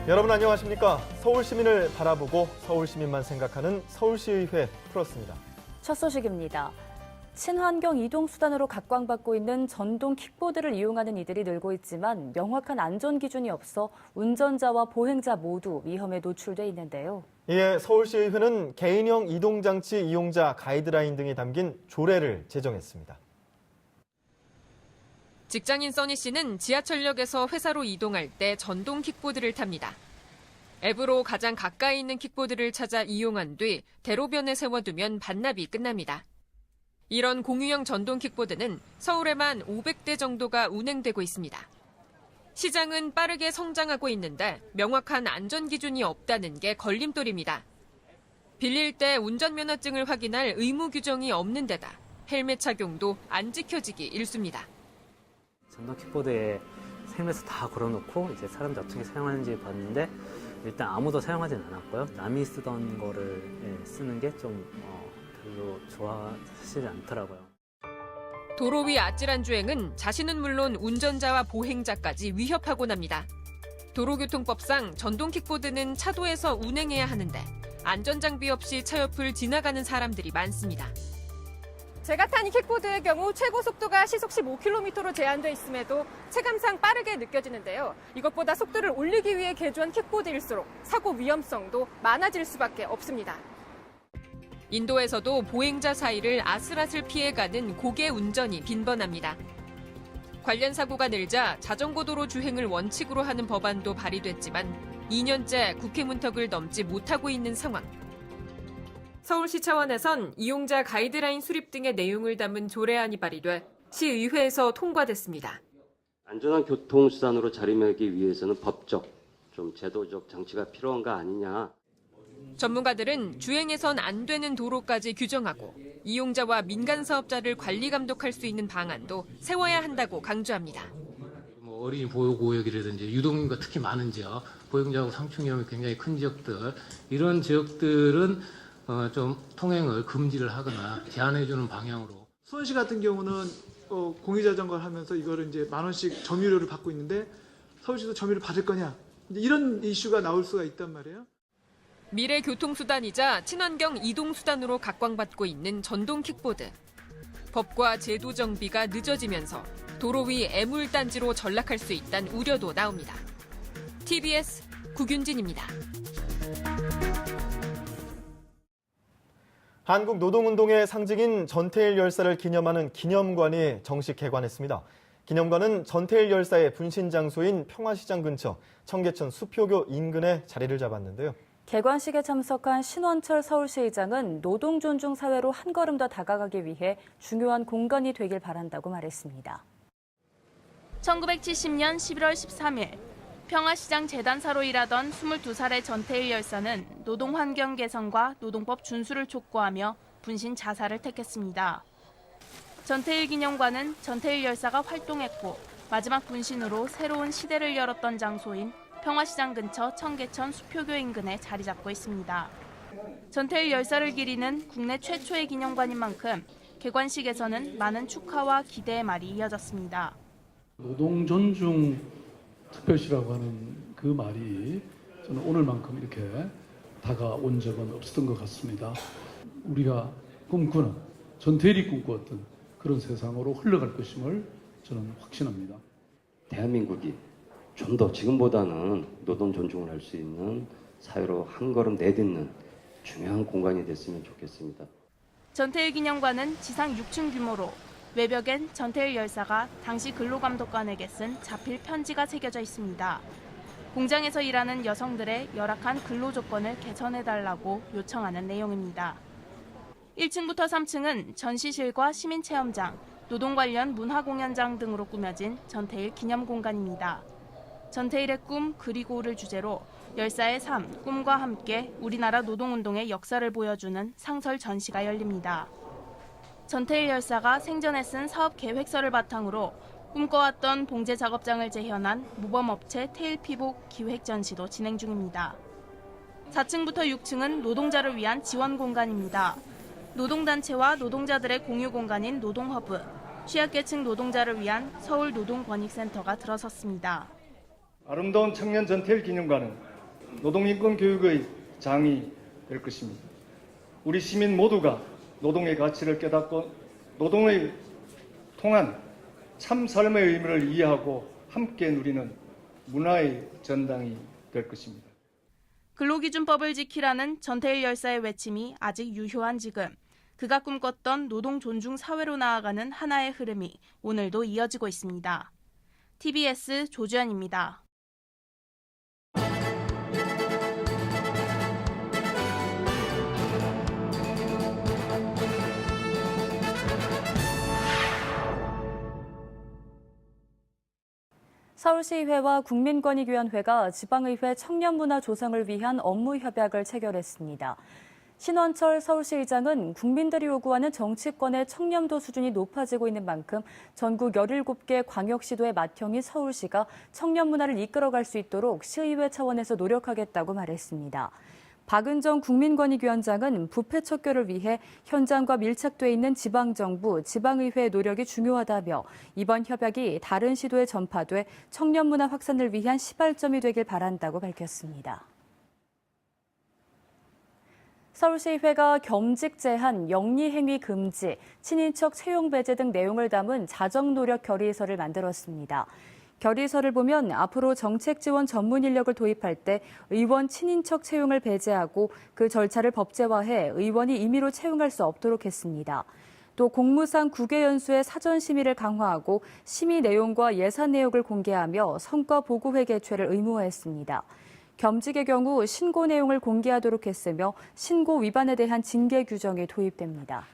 여러분 안녕하십니까? 서울 시민을 바라보고 서울 시민만 생각하는 서울시의회 풀었습니다. 첫 소식입니다. 친환경 이동수단으로 각광받고 있는 전동 킥보드를 이용하는 이들이 늘고 있지만 명확한 안전 기준이 없어 운전자와 보행자 모두 위험에 노출돼 있는데요. 이에 서울시의회는 개인형 이동장치 이용자 가이드라인 등이 담긴 조례를 제정했습니다. 직장인 써니 씨는 지하철역에서 회사로 이동할 때 전동 킥보드를 탑니다. 앱으로 가장 가까이 있는 킥보드를 찾아 이용한 뒤 대로변에 세워두면 반납이 끝납니다. 이런 공유형 전동 킥보드는 서울에만 500대 정도가 운행되고 있습니다. 시장은 빠르게 성장하고 있는데 명확한 안전 기준이 없다는 게 걸림돌입니다. 빌릴 때 운전면허증을 확인할 의무 규정이 없는 데다 헬멧 착용도 안 지켜지기 일쑤입니다. 전동 킥보드에 헬멧을 다 걸어놓고 이제 사람들 어떻게 사용하는지 봤는데 일단 아무도 사용하진 않았고요. 남이 쓰던 거를 쓰는 게 좀 별로 좋아하시지 않더라고요. 도로 위 아찔한 주행은 자신은 물론 운전자와 보행자까지 위협하곤 합니다. 도로교통법상 전동 킥보드는 차도에서 운행해야 하는데 안전장비 없이 차 옆을 지나가는 사람들이 많습니다. 제가 탄 이 킥보드의 경우 최고 속도가 시속 15km로 제한돼 있음에도 체감상 빠르게 느껴지는데요. 이것보다 속도를 올리기 위해 개조한 킥보드일수록 사고 위험성도 많아질 수밖에 없습니다. 인도에서도 보행자 사이를 아슬아슬 피해가는 고개 운전이 빈번합니다. 관련 사고가 늘자 자전거 도로 주행을 원칙으로 하는 법안도 발의됐지만 2년째 국회 문턱을 넘지 못하고 있는 상황. 서울시 차원에선 이용자 가이드라인 수립 등의 내용을 담은 조례안이 발의돼 시의회에서 통과됐습니다. 안전한 교통수단으로 자리매기 위해서는 법적, 좀 제도적 장치가 필요한 거 아니냐. 전문가들은 주행해선 안 되는 도로까지 규정하고 이용자와 민간 사업자를 관리 감독할 수 있는 방안도 세워야 한다고 강조합니다. 어린이 보호구역이라든지 유동인구가 특히 많은 지역, 보행자하고 상충 위험이 굉장히 큰 지역들, 이런 지역들은 좀 통행을 금지를 하거나 제한해주는 방향으로. 수원시 같은 경우는 공유자전거를 하면서 이거를 이제 10,000원씩 점유료를 받고 있는데 서울시도 점유를 받을 거냐, 이런 이슈가 나올 수가 있단 말이에요. 미래 교통수단이자 친환경 이동수단으로 각광받고 있는 전동 킥보드. 법과 제도 정비가 늦어지면서 도로 위 애물단지로 전락할 수 있다는 우려도 나옵니다. TBS 구균진입니다. 한국 노동운동의 상징인 전태일 열사를 기념하는 기념관이 정식 개관했습니다. 기념관은 전태일 열사의 분신 장소인 평화시장 근처 청계천 수표교 인근에 자리를 잡았는데요. 개관식에 참석한 신원철 서울시의장은 노동 존중 사회로 한 걸음 더 다가가기 위해 중요한 공간이 되길 바란다고 말했습니다. 1970년 11월 13일 평화시장 재단사로 일하던 22살의 전태일 열사는 노동 환경 개선과 노동법 준수를 촉구하며 분신 자살을 택했습니다. 전태일 기념관은 전태일 열사가 활동했고 마지막 분신으로 새로운 시대를 열었던 장소인 평화시장 근처 청계천 수표교 인근에 자리 잡고 있습니다. 전태일 열사를 기리는 국내 최초의 기념관인 만큼 개관식에서는 많은 축하와 기대의 말이 이어졌습니다. 노동 존중 특별시라고 하는 그 말이 저는 오늘만큼 이렇게 다가온 적은 없었던 것 같습니다. 우리가 꿈꾸는, 전태일이 꿈꾸었던 그런 세상으로 흘러갈 것임을 저는 확신합니다. 대한민국이 좀 더 지금보다는 노동 존중을 할 수 있는 사회로 한 걸음 내딛는 중요한 공간이 됐으면 좋겠습니다. 전태일 기념관은 지상 6층 규모로 외벽엔 전태일 열사가 당시 근로감독관에게 쓴 자필 편지가 새겨져 있습니다. 공장에서 일하는 여성들의 열악한 근로 조건을 개선해달라고 요청하는 내용입니다. 1층부터 3층은 전시실과 시민체험장, 노동 관련 문화공연장 등으로 꾸며진 전태일 기념공간입니다. 전태일의 꿈 그리고를 주제로 열사의 삶, 꿈과 함께 우리나라 노동운동의 역사를 보여주는 상설 전시가 열립니다. 전태일 열사가 생전에 쓴 사업 계획서를 바탕으로 꿈꿔왔던 봉제 작업장을 재현한 모범업체 테일피복 기획 전시도 진행 중입니다. 4층부터 6층은 노동자를 위한 지원 공간입니다. 노동단체와 노동자들의 공유 공간인 노동허브, 취약계층 노동자를 위한 서울노동권익센터가 들어섰습니다. 아름다운 청년 전태일 기념관은 노동인권 교육의 장이 될 것입니다. 우리 시민 모두가 노동의 가치를 깨닫고 노동을 통한 참 삶의 의미를 이해하고 함께 누리는 문화의 전당이 될 것입니다. 근로기준법을 지키라는 전태일 열사의 외침이 아직 유효한 지금 그가 꿈꿨던 노동 존중 사회로 나아가는 하나의 흐름이 오늘도 이어지고 있습니다. TBS 조주연입니다. 서울시의회와 국민권익위원회가 지방의회 청년문화 조성을 위한 업무 협약을 체결했습니다. 신원철 서울시의장은 국민들이 요구하는 정치권의 청렴도 수준이 높아지고 있는 만큼 전국 17개 광역시도의 맏형인 서울시가 청년문화를 이끌어갈 수 있도록 시의회 차원에서 노력하겠다고 말했습니다. 박은정 국민권익위원장은 부패 척결을 위해 현장과 밀착돼 있는 지방정부, 지방의회의 노력이 중요하다며 이번 협약이 다른 시도에 전파돼 청년문화 확산을 위한 시발점이 되길 바란다고 밝혔습니다. 서울시의회가 겸직 제한, 영리행위 금지, 친인척 채용 배제 등 내용을 담은 자정노력 결의서를 만들었습니다. 결의서를 보면 앞으로 정책 지원 전문 인력을 도입할 때 의원 친인척 채용을 배제하고 그 절차를 법제화해 의원이 임의로 채용할 수 없도록 했습니다. 또 공무상 국외 연수의 사전 심의를 강화하고 심의 내용과 예산 내역을 공개하며 성과 보고회 개최를 의무화했습니다. 겸직의 경우 신고 내용을 공개하도록 했으며 신고 위반에 대한 징계 규정이 도입됩니다.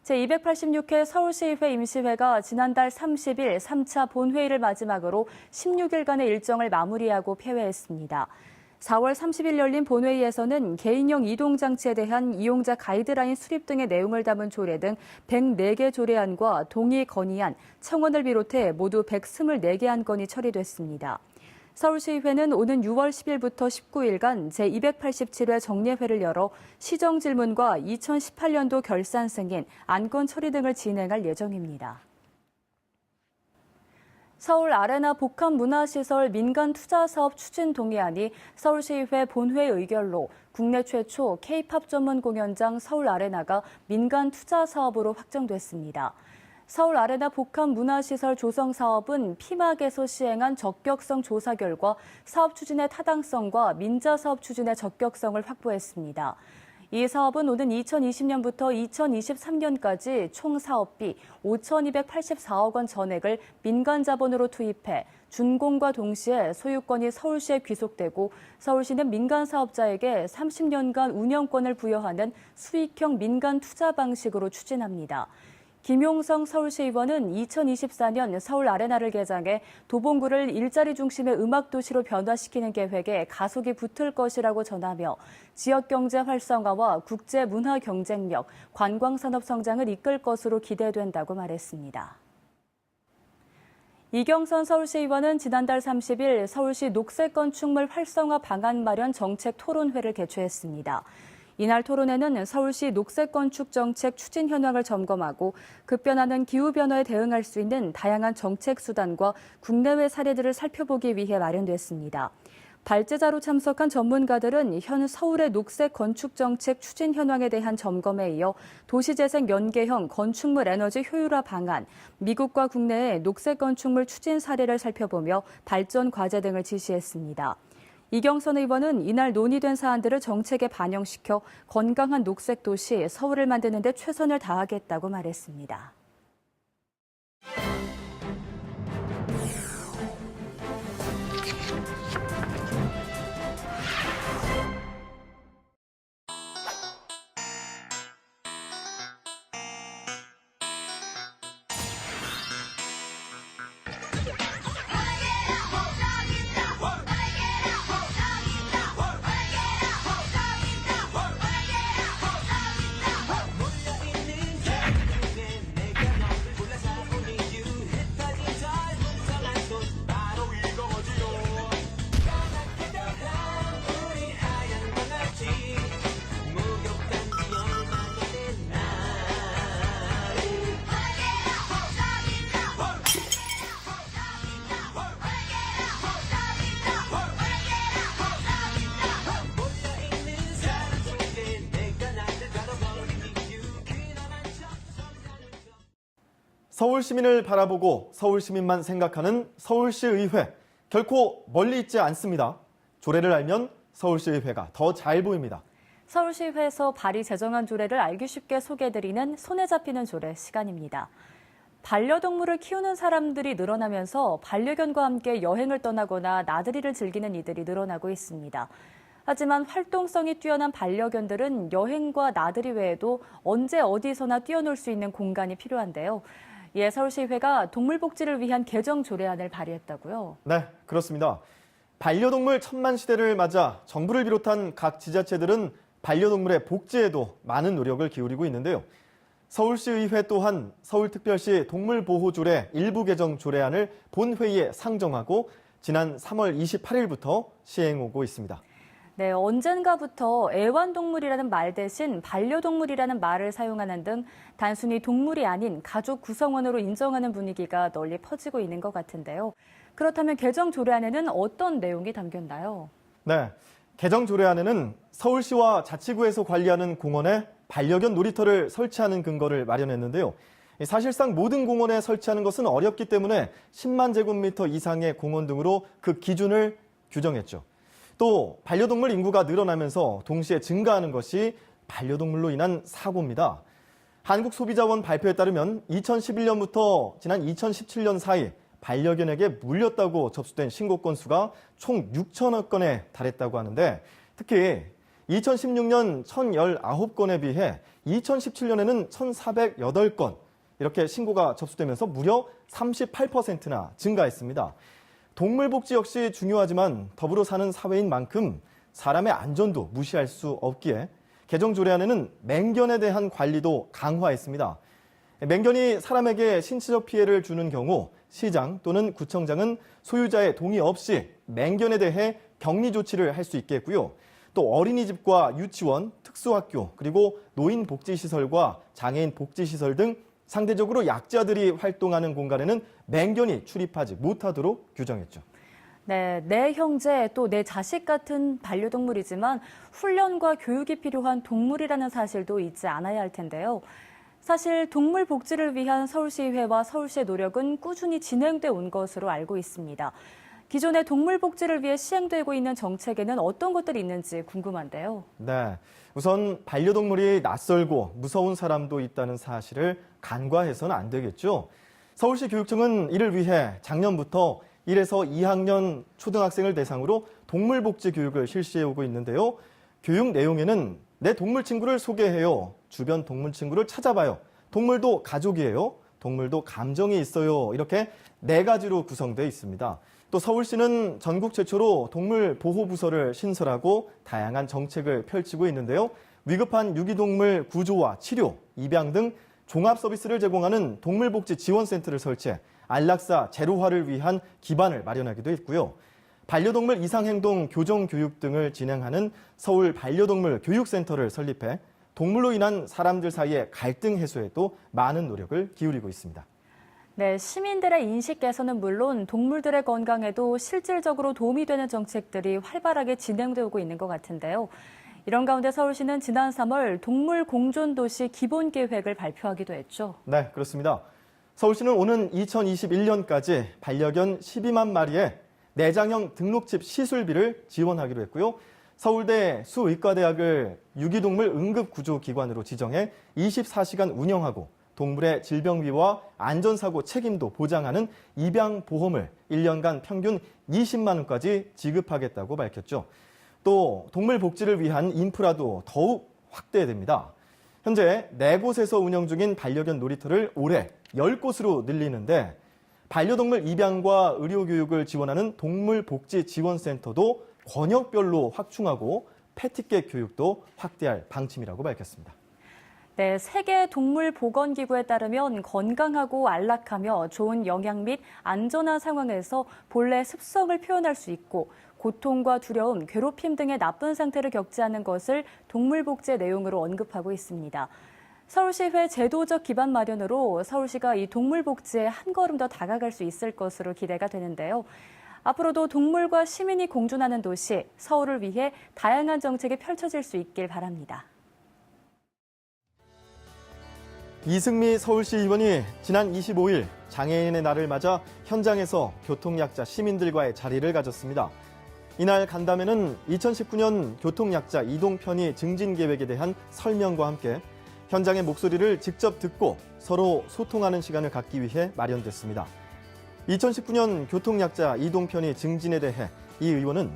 제286회 서울시의회 임시회가 지난달 30일 3차 본회의를 마지막으로 16일간의 일정을 마무리하고 폐회했습니다. 4월 30일 열린 본회의에서는 개인용 이동장치에 대한 이용자 가이드라인 수립 등의 내용을 담은 조례 등 104개 조례안과 동의 건의안, 청원을 비롯해 모두 124개 안건이 처리됐습니다. 서울시의회는 오는 6월 10일부터 19일간 제287회 정례회를 열어 시정 질문과 2018년도 결산 승인, 안건 처리 등을 진행할 예정입니다. 서울 아레나 복합문화시설 민간 투자 사업 추진 동의안이 서울시의회 본회 의결로 국내 최초 K-팝 전문 공연장 서울 아레나가 민간 투자 사업으로 확정됐습니다. 서울 아레나 복합문화시설 조성 사업은 피막에서 시행한 적격성 조사 결과 사업 추진의 타당성과 민자 사업 추진의 적격성을 확보했습니다. 이 사업은 오는 2020년부터 2023년까지 총 사업비 5,284억 원 전액을 민간 자본으로 투입해 준공과 동시에 소유권이 서울시에 귀속되고 서울시는 민간 사업자에게 30년간 운영권을 부여하는 수익형 민간 투자 방식으로 추진합니다. 김용성 서울시의원은 2024년 서울 아레나를 개장해 도봉구를 일자리 중심의 음악도시로 변화시키는 계획에 가속이 붙을 것이라고 전하며 지역경제 활성화와 국제문화 경쟁력, 관광산업 성장을 이끌 것으로 기대된다고 말했습니다. 이경선 서울시의원은 지난달 30일 서울시 녹색건축물 활성화 방안 마련 정책 토론회를 개최했습니다. 이날 토론회는 서울시 녹색건축정책 추진 현황을 점검하고 급변하는 기후변화에 대응할 수 있는 다양한 정책 수단과 국내외 사례들을 살펴보기 위해 마련됐습니다. 발제자로 참석한 전문가들은 현 서울의 녹색건축정책 추진 현황에 대한 점검에 이어 도시재생 연계형 건축물 에너지 효율화 방안, 미국과 국내의 녹색건축물 추진 사례를 살펴보며 발전 과제 등을 지시했습니다. 이경선 의원은 이날 논의된 사안들을 정책에 반영시켜 건강한 녹색 도시 서울을 만드는 데 최선을 다하겠다고 말했습니다. 서울 시민을 바라보고 서울 시민만 생각하는 서울시의회. 결코 멀리 있지 않습니다. 조례를 알면 서울시의회가 더 잘 보입니다. 서울시의회에서 발의 제정한 조례를 알기 쉽게 소개해드리는 손에 잡히는 조례 시간입니다. 반려동물을 키우는 사람들이 늘어나면서 반려견과 함께 여행을 떠나거나 나들이를 즐기는 이들이 늘어나고 있습니다. 하지만 활동성이 뛰어난 반려견들은 여행과 나들이 외에도 언제 어디서나 뛰어놀 수 있는 공간이 필요한데요. 이에 서울시의회가 동물복지를 위한 개정 조례안을 발의했다고요? 네, 그렇습니다. 반려동물 천만 시대를 맞아 정부를 비롯한 각 지자체들은 반려동물의 복지에도 많은 노력을 기울이고 있는데요. 서울시의회 또한 서울특별시 동물보호조례 일부 개정 조례안을 본회의에 상정하고 지난 3월 28일부터 시행하고 있습니다. 네, 언젠가부터 애완동물이라는 말 대신 반려동물이라는 말을 사용하는 등 단순히 동물이 아닌 가족 구성원으로 인정하는 분위기가 널리 퍼지고 있는 것 같은데요. 그렇다면 개정 조례안에는 어떤 내용이 담겼나요? 네, 개정 조례안에는 서울시와 자치구에서 관리하는 공원에 반려견 놀이터를 설치하는 근거를 마련했는데요. 사실상 모든 공원에 설치하는 것은 어렵기 때문에 10만 제곱미터 이상의 공원 등으로 그 기준을 규정했죠. 또 반려동물 인구가 늘어나면서 동시에 증가하는 것이 반려동물로 인한 사고입니다. 한국소비자원 발표에 따르면 2011년부터 지난 2017년 사이 반려견에게 물렸다고 접수된 신고 건수가 총 6천여 건에 달했다고 하는데 특히 2016년 1,019건에 비해 2017년에는 1,408건 이렇게 신고가 접수되면서 무려 38%나 증가했습니다. 동물복지 역시 중요하지만 더불어 사는 사회인 만큼 사람의 안전도 무시할 수 없기에 개정 조례안에는 맹견에 대한 관리도 강화했습니다. 맹견이 사람에게 신체적 피해를 주는 경우 시장 또는 구청장은 소유자의 동의 없이 맹견에 대해 격리 조치를 할 수 있게 했고요. 또 어린이집과 유치원, 특수학교, 그리고 노인복지시설과 장애인 복지시설 등 상대적으로 약자들이 활동하는 공간에는 맹견이 출입하지 못하도록 규정했죠. 네, 내 형제 또 내 자식 같은 반려동물이지만 훈련과 교육이 필요한 동물이라는 사실도 잊지 않아야 할 텐데요. 사실 동물 복지를 위한 서울시의회와 서울시의 노력은 꾸준히 진행돼 온 것으로 알고 있습니다. 기존의 동물 복지를 위해 시행되고 있는 정책에는 어떤 것들이 있는지 궁금한데요. 네, 우선 반려동물이 낯설고 무서운 사람도 있다는 사실을 간과해서는 안 되겠죠. 서울시 교육청은 이를 위해 작년부터 1에서 2학년 초등학생을 대상으로 동물복지 교육을 실시해오고 있는데요. 교육 내용에는 내 동물 친구를 소개해요. 주변 동물 친구를 찾아봐요. 동물도 가족이에요. 동물도 감정이 있어요. 이렇게 4가지로 구성되어 있습니다. 또 서울시는 전국 최초로 동물보호부서를 신설하고 다양한 정책을 펼치고 있는데요. 위급한 유기동물 구조와 치료, 입양 등 종합 서비스를 제공하는 동물복지지원센터를 설치해 안락사 제로화를 위한 기반을 마련하기도 했고요. 반려동물 이상행동 교정 교육 등을 진행하는 서울 반려동물 교육센터를 설립해 동물로 인한 사람들 사이의 갈등 해소에도 많은 노력을 기울이고 있습니다. 네, 시민들의 인식 개선은 물론 동물들의 건강에도 실질적으로 도움이 되는 정책들이 활발하게 진행되고 있는 것 같은데요. 이런 가운데 서울시는 지난 3월 동물 공존도시 기본계획을 발표하기도 했죠. 네, 그렇습니다. 서울시는 오는 2021년까지 반려견 12만 마리의 내장형 등록집 시술비를 지원하기로 했고요. 서울대 수의과대학을 유기동물 응급구조기관으로 지정해 24시간 운영하고 동물의 질병비와 안전사고 책임도 보장하는 입양보험을 1년간 평균 20만 원까지 지급하겠다고 밝혔죠. 또 동물 복지를 위한 인프라도 더욱 확대됩니다. 현재 4곳에서 운영 중인 반려견 놀이터를 올해 10곳으로 늘리는데 반려동물 입양과 의료교육을 지원하는 동물복지지원센터도 권역별로 확충하고 패티객 교육도 확대할 방침이라고 밝혔습니다. 네, 세계동물보건기구에 따르면 건강하고 안락하며 좋은 영양 및 안전한 상황에서 본래 습성을 표현할 수 있고 고통과 두려움, 괴롭힘 등의 나쁜 상태를 겪지 않는 것을 동물복지의 내용으로 언급하고 있습니다. 서울시회 제도적 기반 마련으로 서울시가 이 동물복지에 한 걸음 더 다가갈 수 있을 것으로 기대가 되는데요. 앞으로도 동물과 시민이 공존하는 도시, 서울을 위해 다양한 정책이 펼쳐질 수 있길 바랍니다. 이승미 서울시 의원이 지난 25일 장애인의 날을 맞아 현장에서 교통약자 시민들과의 자리를 가졌습니다. 이날 간담회는 2019년 교통약자 이동 편의 증진 계획에 대한 설명과 함께 현장의 목소리를 직접 듣고 서로 소통하는 시간을 갖기 위해 마련됐습니다. 2019년 교통약자 이동 편의 증진에 대해 이 의원은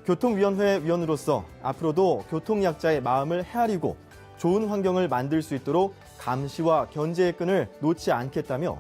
교통위원회 위원으로서 앞으로도 교통약자의 마음을 헤아리고 좋은 환경을 만들 수 있도록 감시와 견제의 끈을 놓지 않겠다며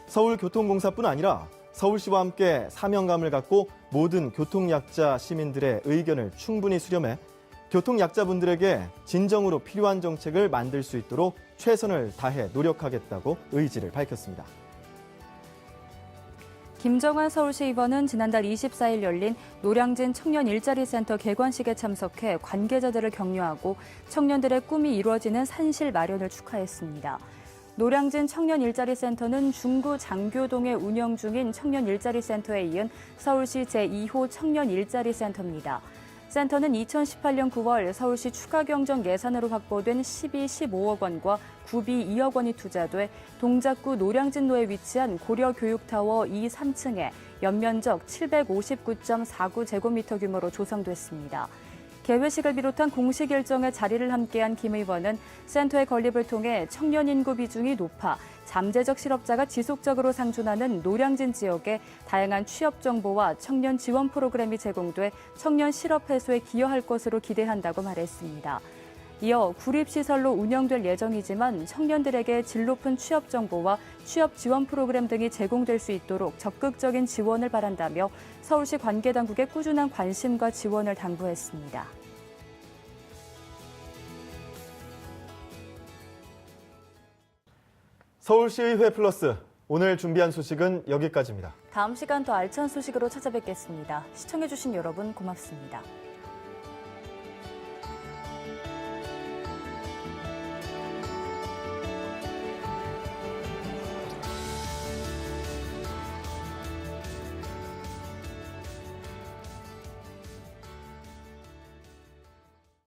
서울교통공사뿐 아니라 서울시와 함께 사명감을 갖고 모든 교통약자 시민들의 의견을 충분히 수렴해 교통약자분들에게 진정으로 필요한 정책을 만들 수 있도록 최선을 다해 노력하겠다고 의지를 밝혔습니다. 김정환 서울시 의원은 지난달 24일 열린 노량진 청년 일자리 센터 개관식에 참석해 관계자들을 격려하고 청년들의 꿈이 이루어지는 산실 마련을 축하했습니다. 노량진 청년 일자리 센터는 중구 장교동에 운영 중인 청년 일자리 센터에 이은 서울시 제2호 청년 일자리 센터입니다. 센터는 2018년 9월 서울시 추가 경정 예산으로 확보된 15억 원과 구비 2억 원이 투자돼 동작구 노량진로에 위치한 고려교육타워 2, 3층에 연면적 759.49제곱미터 규모로 조성됐습니다. 개회식을 비롯한 공식 일정에 자리를 함께한 김 의원은 센터의 건립을 통해 청년 인구 비중이 높아 잠재적 실업자가 지속적으로 상존하는 노량진 지역에 다양한 취업 정보와 청년 지원 프로그램이 제공돼 청년 실업 해소에 기여할 것으로 기대한다고 말했습니다. 이어 구립시설로 운영될 예정이지만 청년들에게 질 높은 취업 정보와 취업 지원 프로그램 등이 제공될 수 있도록 적극적인 지원을 바란다며 서울시 관계당국의 꾸준한 관심과 지원을 당부했습니다. 서울시의회 플러스 오늘 준비한 소식은 여기까지입니다. 다음 시간 더 알찬 소식으로 찾아뵙겠습니다. 시청해주신 여러분 고맙습니다.